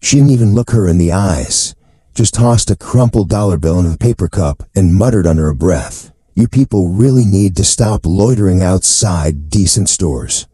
She didn't even look her in the eyes, just tossed a crumpled dollar bill into the paper cup and muttered under her breath, "You people really need to stop loitering outside decent stores."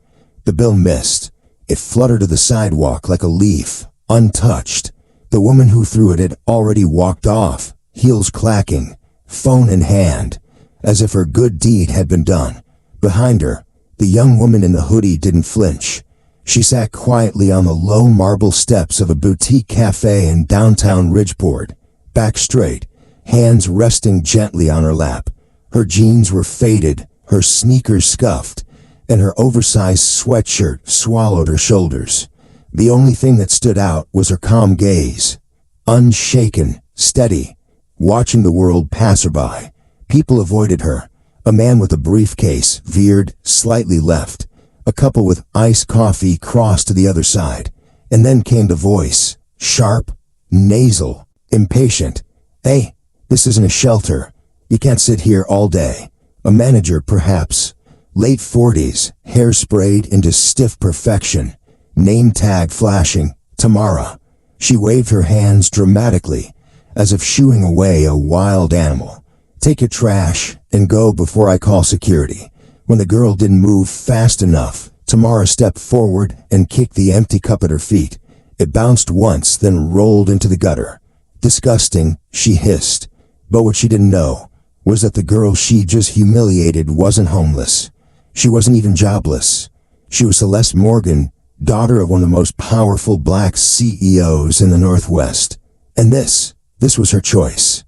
The bill missed. It fluttered to the sidewalk like a leaf, untouched. The woman who threw it had already walked off, heels clacking, phone in hand, as if her good deed had been done. Behind her, the young woman in the hoodie didn't flinch. She sat quietly on the low marble steps of a boutique cafe in downtown Ridgeport, back straight, hands resting gently on her lap. Her jeans were faded, her sneakers scuffed, and her oversized sweatshirt swallowed her shoulders. The only thing that stood out was her calm gaze, unshaken, steady, watching the world pass her by. People avoided her. A man with a briefcase veered slightly left. A couple with iced coffee crossed to the other side. And then came the voice, sharp, nasal, impatient. "Hey, this isn't a shelter. You can't sit here all day." A manager, perhaps. Late 40s, hair sprayed into stiff perfection. Name tag flashing, Tamara. She waved her hands dramatically, as if shooing away a wild animal. "Take your trash and go before I call security." When the girl didn't move fast enough, Tamara stepped forward and kicked the empty cup at her feet. It bounced once, then rolled into the gutter. "Disgusting," she hissed. But what she didn't know was that the girl she just humiliated wasn't homeless. She wasn't even jobless. She was Celeste Morgan, daughter of one of the most powerful black CEOs in the Northwest. And this was her choice.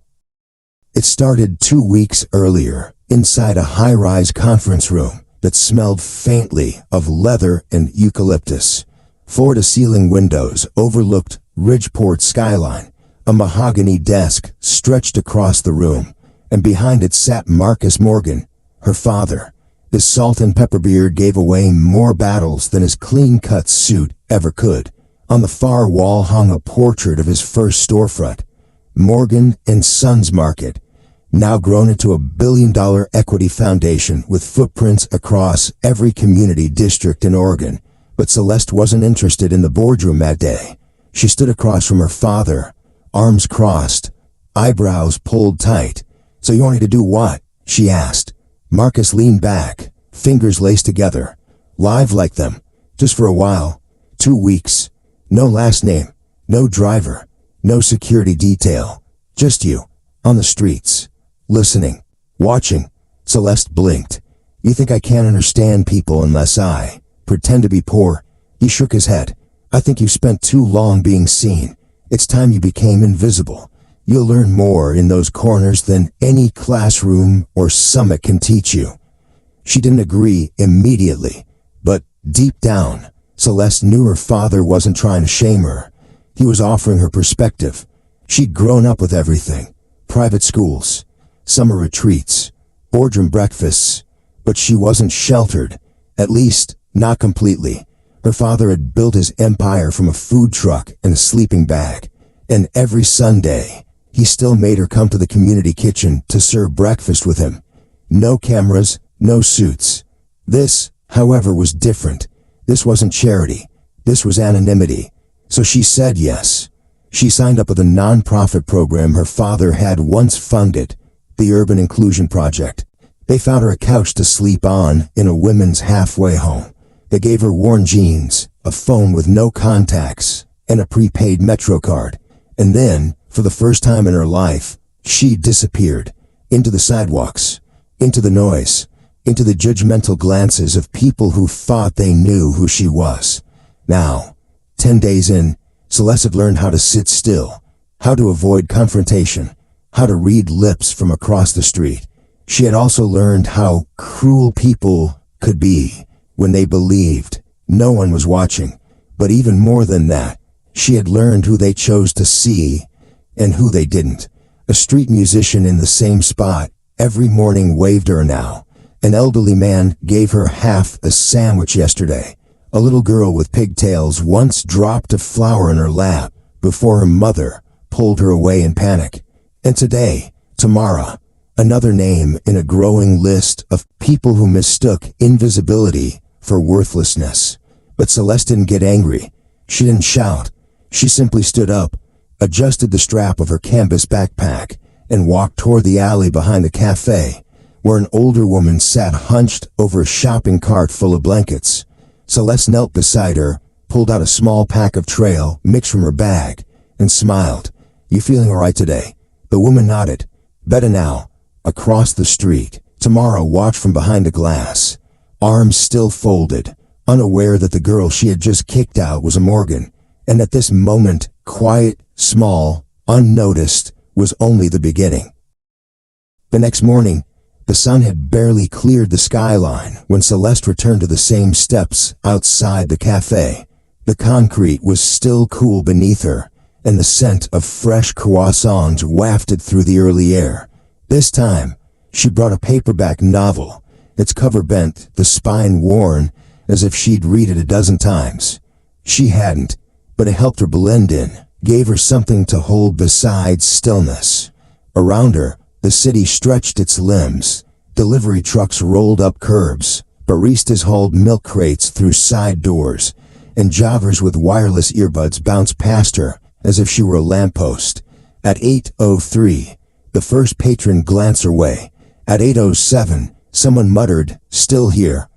It started 2 weeks earlier, inside a high-rise conference room that smelled faintly of leather and eucalyptus. Floor-to-ceiling windows overlooked Ridgeport's skyline. A mahogany desk stretched across the room, and behind it sat Marcus Morgan, her father. His salt and pepper beard gave away more battles than his clean-cut suit ever could. On the far wall hung a portrait of his first storefront, Morgan and Sons Market, now grown into a billion-dollar equity foundation with footprints across every community district in Oregon. But Celeste wasn't interested in the boardroom that day. She stood across from her father, arms crossed, eyebrows pulled tight. "So you want me to do what?" she asked. Marcus leaned back, fingers laced together. "Live like them, just for a while. 2 weeks. No last name, no driver, no security detail. Just you, on the streets. Listening, watching." Celeste blinked. "You think I can't understand people unless I pretend to be poor?" He shook his head. "I think you spent too long being seen. It's time you became invisible. You'll learn more in those corners than any classroom or summit can teach you." She didn't agree immediately, but deep down, Celeste knew her father wasn't trying to shame her. He was offering her perspective. She'd grown up with everything: private schools, summer retreats, boardroom breakfasts, but she wasn't sheltered, at least not completely. Her father had built his empire from a food truck and a sleeping bag, and every Sunday, he still made her come to the community kitchen to serve breakfast with him. No cameras, no suits. This, however, was different. This wasn't charity. This was anonymity. So she said yes. She signed up with a non-profit program her father had once funded, the Urban Inclusion Project. They found her a couch to sleep on in a women's halfway home. They gave her worn jeans, a phone with no contacts, and a prepaid Metro card. And then, for the first time in her life, she disappeared. Into the sidewalks, into the noise, into the judgmental glances of people who thought they knew who she was. Now, 10 days in, Celeste had learned how to sit still, how to avoid confrontation, how to read lips from across the street. She had also learned how cruel people could be when they believed no one was watching. But even more than that, she had learned who they chose to see and who they didn't. A street musician in the same spot every morning waved her now. An elderly man gave her half a sandwich yesterday. A little girl with pigtails once dropped a flower in her lap before her mother pulled her away in panic. And today, Tamara, another name in a growing list of people who mistook invisibility for worthlessness. But Celeste didn't get angry. She didn't shout. She simply stood up, adjusted the strap of her canvas backpack, and walked toward the alley behind the cafe, where an older woman sat hunched over a shopping cart full of blankets. Celeste knelt beside her, pulled out a small pack of trail mix from her bag, and smiled. "You feeling all right today?" The woman nodded. "Better now." Across the street, Tamara watched from behind a glass, arms still folded, unaware that the girl she had just kicked out was a Morgan, and at this moment, quiet, small, unnoticed, was only the beginning. The next morning, the sun had barely cleared the skyline when Celeste returned to the same steps outside the cafe. The concrete was still cool beneath her, and the scent of fresh croissants wafted through the early air. This time, she brought a paperback novel, its cover bent, the spine worn, as if she'd read it a dozen times. She hadn't, but it helped her blend in, gave her something to hold besides stillness. Around her, the city stretched its limbs. Delivery trucks rolled up curbs, baristas hauled milk crates through side doors, and joggers with wireless earbuds bounced past her as if she were a lamppost. At 8:03, the first patron glanced her way. At 8:07, someone muttered, "Still here."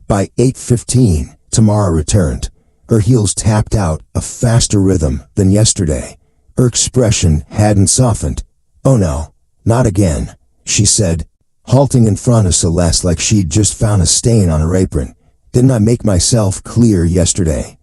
By 8:15, Tamara returned. Her heels tapped out a faster rhythm than yesterday. Her expression hadn't softened. "Oh no, not again," she said, halting in front of Celeste like she'd just found a stain on her apron. "Didn't I make myself clear yesterday?"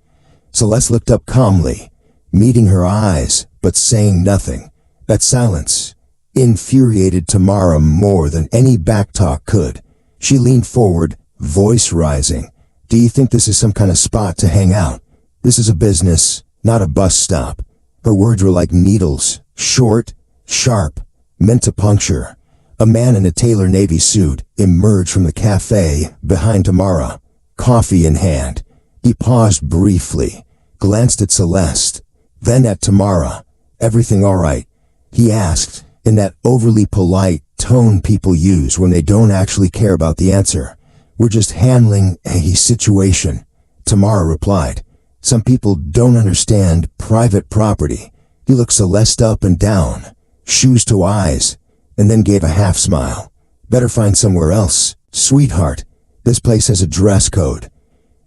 Celeste looked up calmly, meeting her eyes, but saying nothing. That silence infuriated Tamara more than any backtalk could. She leaned forward, voice rising. "Do you think this is some kind of spot to hang out? This is a business, not a bus stop." Her words were like needles, short, sharp, meant to puncture. A man in a tailor navy suit emerged from the cafe behind Tamara, coffee in hand. He paused briefly, glanced at Celeste, then at Tamara. "Everything all right?" he asked, in that overly polite tone people use when they don't actually care about the answer. "We're just handling a situation," Tamara replied. "Some people don't understand private property." He looked Celeste up and down, shoes to eyes, and then gave a half smile. "Better find somewhere else, sweetheart. This place has a dress code."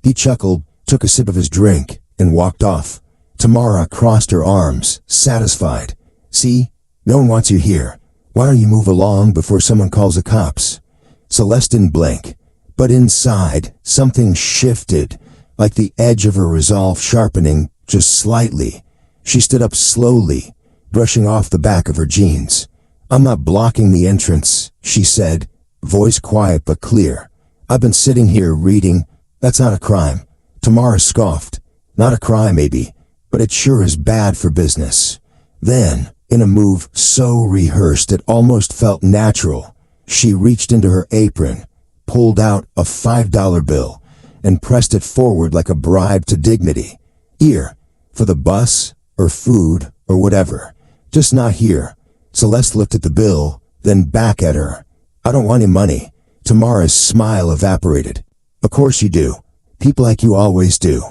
He chuckled, took a sip of his drink, and walked off. Tamara crossed her arms, satisfied. "See? No one wants you here. Why don't you move along before someone calls the cops?" Celeste didn't blink, but inside, something shifted, like the edge of her resolve sharpening just slightly. She stood up slowly, brushing off the back of her jeans. "I'm not blocking the entrance," she said, voice quiet but clear. "I've been sitting here reading. That's not a crime." Tamara scoffed. "Not a crime, maybe, but it sure is bad for business." Then, in a move so rehearsed it almost felt natural, she reached into her apron, pulled out a $5 bill, and pressed it forward like a bribe to dignity. "Here, for the bus, or food, or whatever. Just not here." Celeste looked at the bill, then back at her. "I don't want any money." Tamara's smile evaporated. "Of course you do. People like you always do."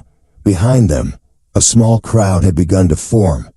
Behind them, a small crowd had begun to form,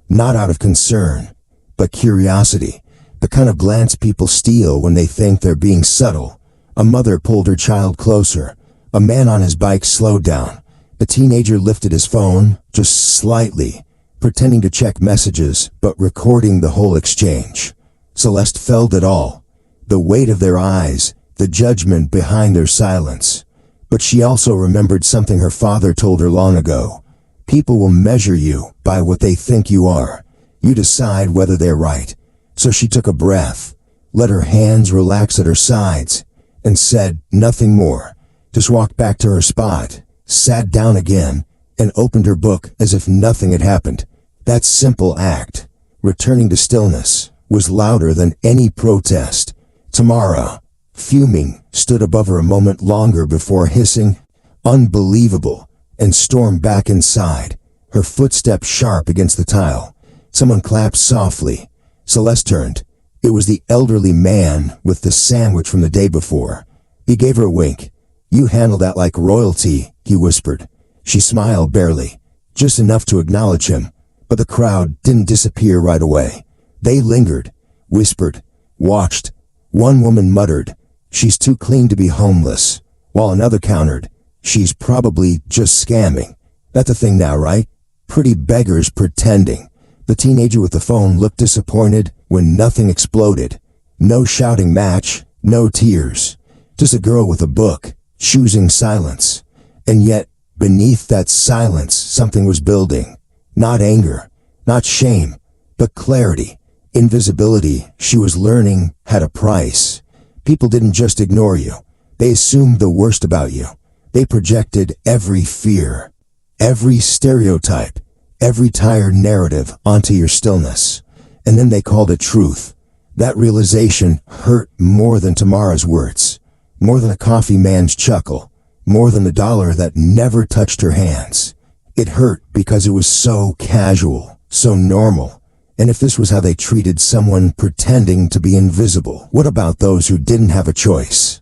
not out of concern, but curiosity, the kind of glance people steal when they think they're being subtle. A mother pulled her child closer. A man on his bike slowed down. The teenager lifted his phone, just slightly, pretending to check messages, but recording the whole exchange. Celeste felt it all, the weight of their eyes, the judgment behind their silence. But she also remembered something her father told her long ago. People will measure you by what they think you are. You decide whether they're right. So she took a breath, let her hands relax at her sides, and said nothing more. Just walked back to her spot, sat down again, and opened her book as if nothing had happened. That simple act, returning to stillness, was louder than any protest. Tamara, fuming, stood above her a moment longer before hissing, "Unbelievable," and stormed back inside, her footsteps sharp against the tile. Someone clapped softly. Celeste turned. It was the elderly man with the sandwich from the day before. He gave her a wink. "You handle that like royalty," he whispered. She smiled barely. just enough to acknowledge him. But the crowd didn't disappear right away. They lingered, whispered, watched. One woman muttered, "She's too clean to be homeless," while another countered, "She's probably just scamming. That's the thing now, right? Pretty beggars pretending." The teenager with the phone looked disappointed when nothing exploded. No shouting match, no tears. Just a girl with a book, choosing silence. And yet, beneath that silence, something was building. Not anger, not shame, but clarity. Invisibility, she was learning, had a price. People didn't just ignore you. They assumed the worst about you. They projected every fear, every stereotype, every tired narrative onto your stillness. And then they called it truth. That realization hurt more than Tamara's words, more than a coffee man's chuckle, more than the dollar that never touched her hands. It hurt because it was so casual, so normal. And if this was how they treated someone pretending to be invisible, what about those who didn't have a choice?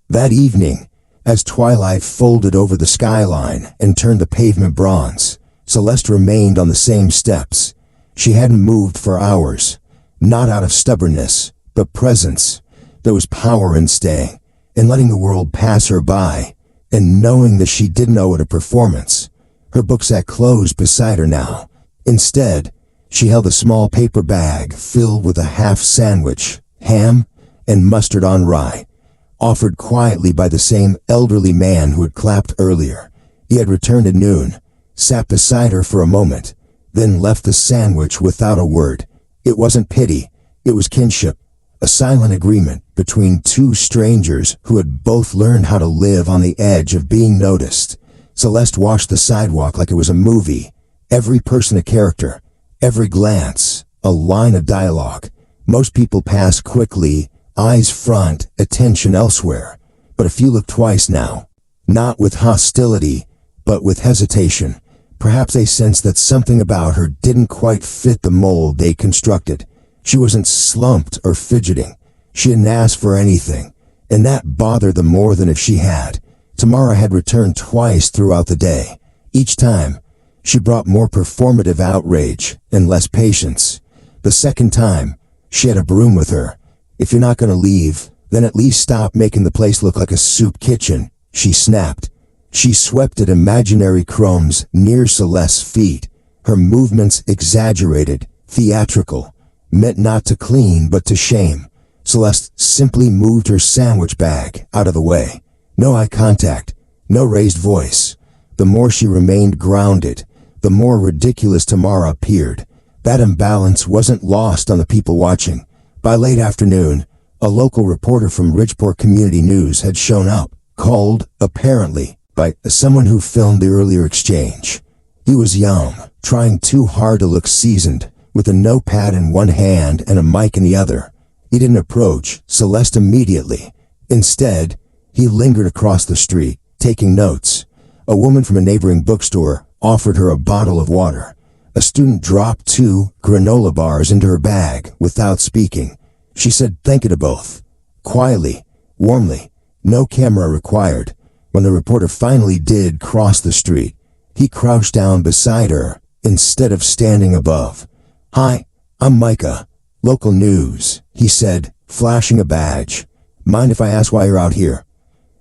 That evening, as twilight folded over the skyline and turned the pavement bronze, Celeste remained on the same steps. She hadn't moved for hours, not out of stubbornness, but presence. There was power in staying, in letting the world pass her by, and knowing that she didn't owe it a performance. Her book sat closed beside her now. Instead, she held a small paper bag filled with a half sandwich, ham, and mustard on rye, offered quietly by the same elderly man who had clapped earlier. He had returned at noon, sat beside her for a moment, then left the sandwich without a word. It wasn't pity, it was kinship, a silent agreement between two strangers who had both learned how to live on the edge of being noticed. Celeste watched the sidewalk like it was a movie, every person a character, every glance a line of dialogue. Most people passed quickly, eyes front, attention elsewhere, but a few looked twice now, not with hostility, but with hesitation. Perhaps they sensed that something about her didn't quite fit the mold they constructed. She wasn't slumped or fidgeting. She hadn't asked for anything, and that bothered them more than if she had. Tamara had returned twice throughout the day. Each time, she brought more performative outrage and less patience. The second time, she had a broom with her. "If you're not going to leave, then at least stop making the place look like a soup kitchen," she snapped. She swept at imaginary crumbs near Celeste's feet, her movements exaggerated, theatrical, meant not to clean but to shame. Celeste simply moved her sandwich bag out of the way. No eye contact, no raised voice. The more she remained grounded, the more ridiculous Tamara appeared. That imbalance wasn't lost on the people watching. By late afternoon, a local reporter from Ridgeport Community News had shown up, called, apparently, by someone who filmed the earlier exchange. He was young, trying too hard to look seasoned, with a notepad in one hand and a mic in the other. He didn't approach Celeste immediately. Instead, he lingered across the street, taking notes. A woman from a neighboring bookstore offered her a bottle of water. A student dropped 2 granola bars into her bag without speaking. She said thank you to both. Quietly, warmly, no camera required. When the reporter finally did cross the street, he crouched down beside her instead of standing above. "Hi, I'm Micah. Local news," he said, flashing a badge. "Mind if I ask why you're out here?"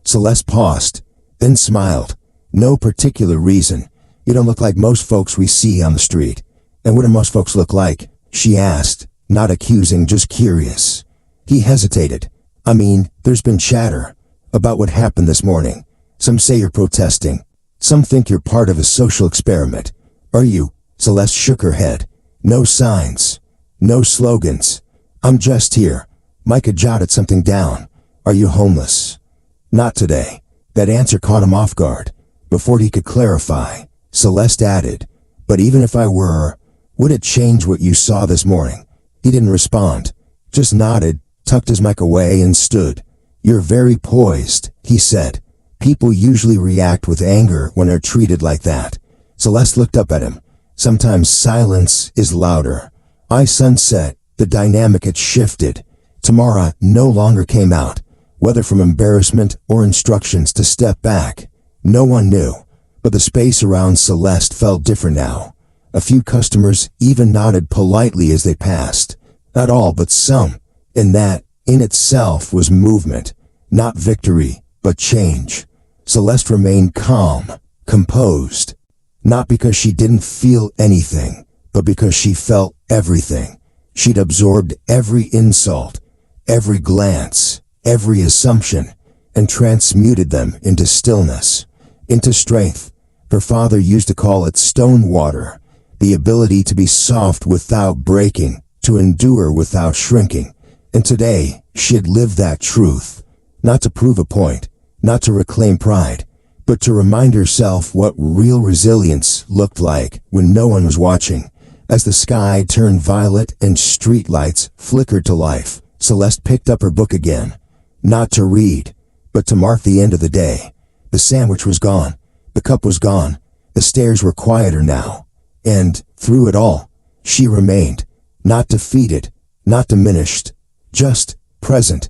Celeste paused, then smiled. "No particular reason. You don't look like most folks we see on the street." "And what do most folks look like?" she asked, not accusing, just curious. He hesitated. "I mean, there's been chatter about what happened this morning. Some say you're protesting. Some think you're part of a social experiment. Are you?" Celeste shook her head. "No signs. No slogans. I'm just here." Micah jotted something down. "Are you homeless?" "Not today." That answer caught him off guard. Before he could clarify, Celeste added, "But even if I were, would it change what you saw this morning?" He didn't respond, just nodded, tucked his mic away and stood. "You're very poised," he said. "People usually react with anger when they're treated like that." Celeste looked up at him. Sometimes silence is louder. Eye sunset, the dynamic had shifted. Tamara no longer came out, whether from embarrassment or instructions to step back. No one knew, But the space around Celeste felt different now. A few customers even nodded politely as they passed. Not all, but some. And that, in itself, was movement. Not victory, but change. Celeste remained calm, composed. Not because she didn't feel anything, but because she felt everything. She'd absorbed every insult, every glance, every assumption, and transmuted them into stillness, into strength. Her father used to call it stone water, the ability to be soft without breaking, to endure without shrinking. And today, she had lived that truth, not to prove a point, not to reclaim pride, but to remind herself what real resilience looked like when no one was watching. As the sky turned violet and streetlights flickered to life, Celeste picked up her book again, not to read, but to mark the end of the day. The sandwich was gone, the cup was gone, the stairs were quieter now, and, through it all, she remained, not defeated, not diminished, just present.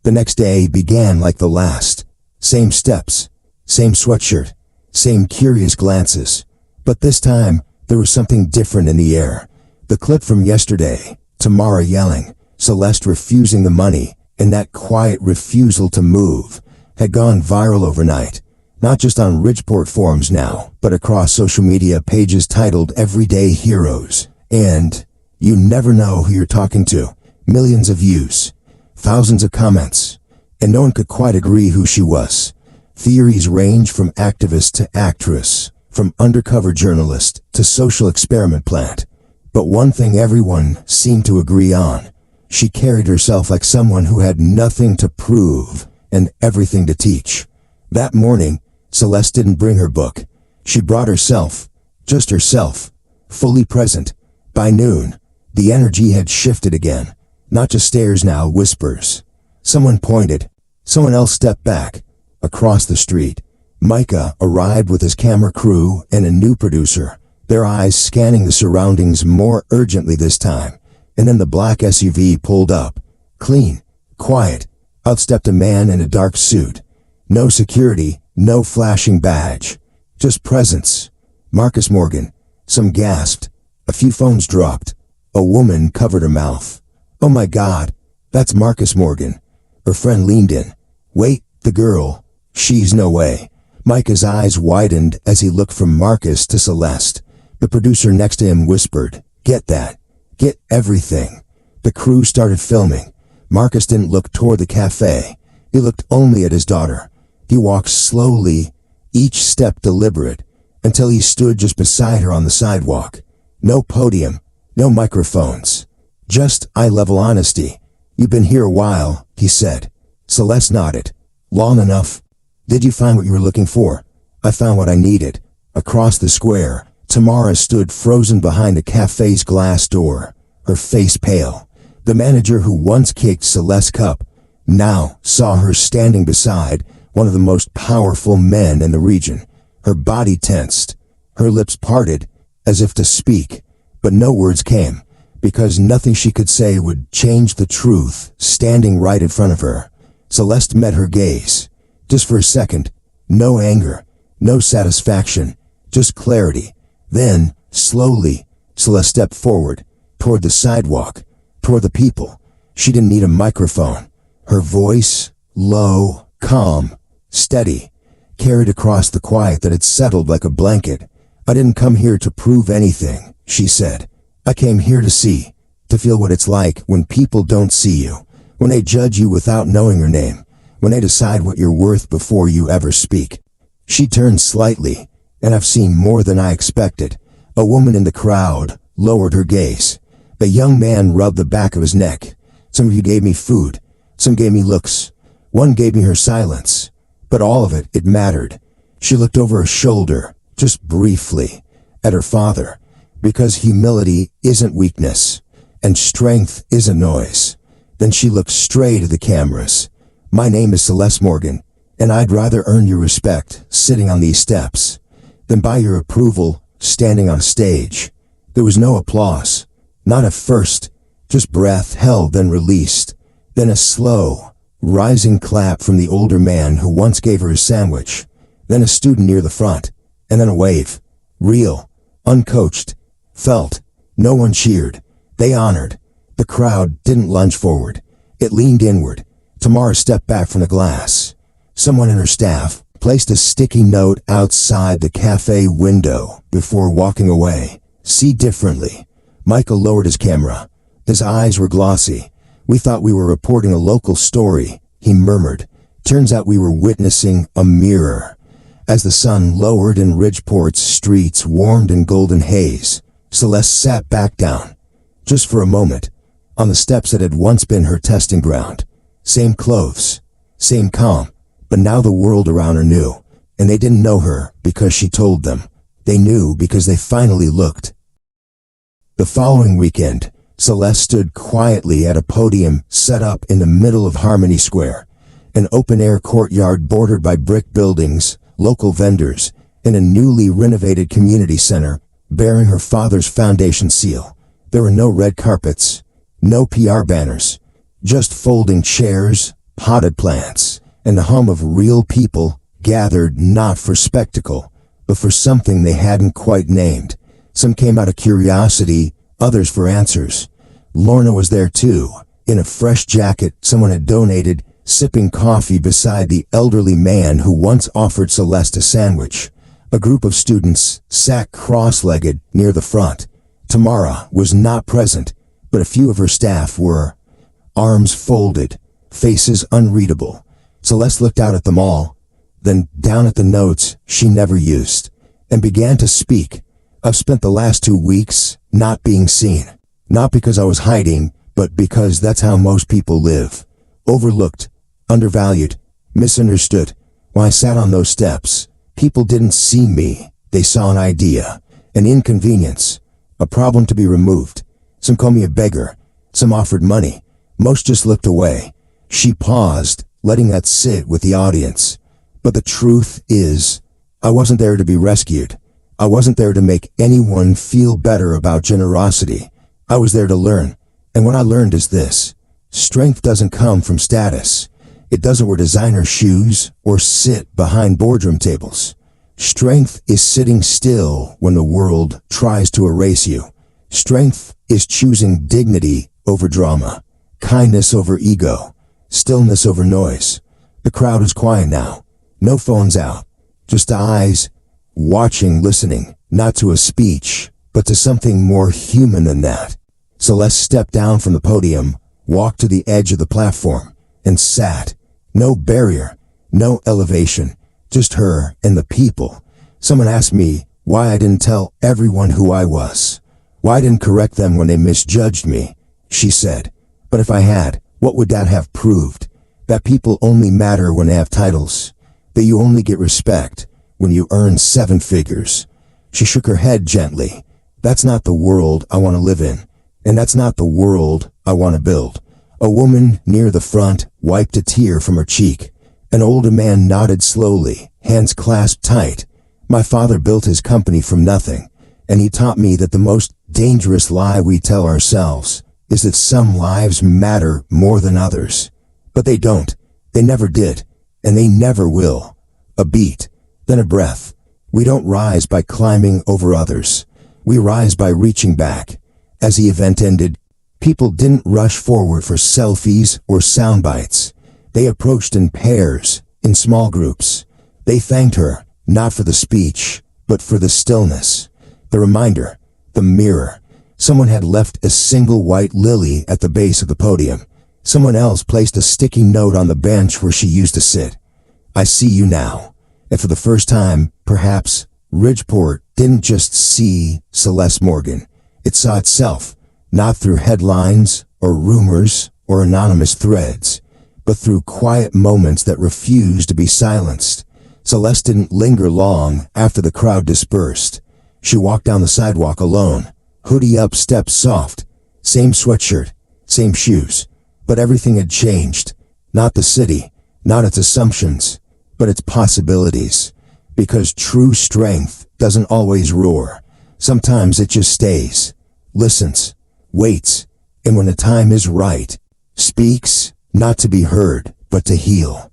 The next day began like the last. Same steps, same sweatshirt, same curious glances. But this time, there was something different in the air. The clip from yesterday, Tamara yelling, Celeste refusing the money, and that quiet refusal to move, had gone viral overnight. Not just on Ridgeport forums now, but across social media pages titled Everyday Heroes. And you never know who you're talking to. Millions of views, thousands of comments, and no one could quite agree who she was. Theories range from activist to actress, from undercover journalist to social experiment plant. But one thing everyone seemed to agree on: she carried herself like someone who had nothing to prove and everything to teach. That morning, Celeste didn't bring her book. She brought herself, just herself, fully present. By noon, the energy had shifted again. Not just stares now, whispers. Someone pointed. Someone else stepped back. Across the street, Micah arrived with his camera crew and a new producer, their eyes scanning the surroundings more urgently this time. And then the black SUV pulled up. Clean, quiet. Out stepped a man in a dark suit. No security, no flashing badge. Just presence. Marcus Morgan. Some gasped. A few phones dropped. A woman covered her mouth. Oh my God, that's Marcus Morgan. Her friend leaned in. Wait, the girl. She's no way. Micah's eyes widened as he looked from Marcus to Celeste. The producer next to him whispered, "Get that. Get everything." The crew started filming. Marcus didn't look toward the cafe. He looked only at his daughter. He walked slowly, each step deliberate, until he stood just beside her on the sidewalk. No podium, no microphones. Just eye-level honesty. "You've been here a while," he said. Celeste nodded. "Long enough." "Did you find what you were looking for?" "I found what I needed." Across the square, Tamara stood frozen behind the cafe's glass door, her face pale. The manager who once kicked Celeste's cup now saw her standing beside one of the most powerful men in the region. Her body tensed, her lips parted as if to speak, but no words came, because nothing she could say would change the truth standing right in front of her. Celeste met her gaze. Just for a second, no anger, no satisfaction, just clarity. Then, slowly, Celeste stepped forward, toward the sidewalk, toward the people. She didn't need a microphone. Her voice, low, calm, steady, carried across the quiet that had settled like a blanket. "I didn't come here to prove anything," she said. "I came here to see, to feel what it's like when people don't see you, when they judge you without knowing your name, when they decide what you're worth before you ever speak." She turned slightly, and I've seen more than I expected. A woman in the crowd lowered her gaze. A young man rubbed the back of his neck. Some of you gave me food. Some gave me looks. One gave me her silence. But all of it mattered. She looked over her shoulder, just briefly, at her father. Because humility isn't weakness, and strength isn't noise. Then she looked straight at the cameras. "My name is Celeste Morgan, and I'd rather earn your respect sitting on these steps than buy your approval standing on stage." There was no applause, not at first, just breath held then released, then a slow, rising clap from the older man who once gave her a sandwich. then a student near the front, and then a wave. Real, uncoached, felt. No one cheered. They honored. The crowd didn't lunge forward. It leaned inward. Tamara stepped back from the glass. Someone in her staff placed a sticky note outside the cafe window before walking away. See differently. Michael lowered his camera. His eyes were glossy. We thought we were reporting a local story, he murmured. Turns out we were witnessing a mirror. As the sun lowered and Ridgeport's streets warmed in golden haze, Celeste sat back down. Just for a moment. On the steps that had once been her testing ground. Same clothes. Same calm. But now the world around her knew. And they didn't know her because she told them. They knew because they finally looked. The following weekend, Celeste stood quietly at a podium set up in the middle of Harmony Square. An open-air courtyard bordered by brick buildings, local vendors, and a newly renovated community center bearing her father's foundation seal. There were no red carpets, no PR banners, just folding chairs, potted plants, and the hum of real people gathered not for spectacle, but for something they hadn't quite named. Some came out of curiosity, others for answers. Lorna was there too, in a fresh jacket someone had donated, sipping coffee beside the elderly man who once offered Celeste a sandwich. A group of students sat cross-legged near the front. Tamara was not present, but a few of her staff were. Arms folded, faces unreadable. Celeste looked out at them all, then down at the notes she never used, and began to speak. I've spent the last 2 weeks not being seen. Not because I was hiding, but because that's how most people live. Overlooked, undervalued, misunderstood. When I sat on those steps, people didn't see me. They saw an idea, an inconvenience, a problem to be removed. Some called me a beggar. Some offered money. Most just looked away. She paused, letting that sit with the audience. But the truth is, I wasn't there to be rescued. I wasn't there to make anyone feel better about generosity. I was there to learn. And what I learned is this. Strength doesn't come from status. It doesn't wear designer shoes or sit behind boardroom tables. Strength is sitting still when the world tries to erase you. Strength is choosing dignity over drama, kindness over ego, stillness over noise. The crowd is quiet now. No phones out. Just eyes, watching, listening, not to a speech, but to something more human than that. Celeste stepped down from the podium, walked to the edge of the platform, and sat. No barrier, no elevation, just her and the people. Someone asked me why I didn't tell everyone who I was. Why I didn't correct them when they misjudged me, she said. But if I had, what would that have proved? That people only matter when they have titles. That you only get respect when you earn 7 figures. She shook her head gently. That's not the world I want to live in. And that's not the world I want to build. A woman near the front wiped a tear from her cheek. An older man nodded slowly, hands clasped tight. My father built his company from nothing, and he taught me that the most dangerous lie we tell ourselves is that some lives matter more than others. But they don't. They never did, and they never will. A beat, then a breath. We don't rise by climbing over others. We rise by reaching back. As the event ended, people didn't rush forward for selfies or sound bites. They approached in pairs, in small groups. They thanked her, not for the speech, but for the stillness. The reminder, the mirror. Someone had left a single white lily at the base of the podium. Someone else placed a sticky note on the bench where she used to sit. I see you now. And for the first time, perhaps, Ridgeport didn't just see Celeste Morgan. It saw itself, not through headlines or rumors or anonymous threads, but through quiet moments that refused to be silenced. Celeste didn't linger long after the crowd dispersed. She walked down the sidewalk alone, hoodie up, steps soft, same sweatshirt, same shoes. But everything had changed. Not the city, not its assumptions, but its possibilities. Because true strength doesn't always roar. Sometimes it just stays, listens, waits, and when the time is right, speaks, not to be heard, but to heal.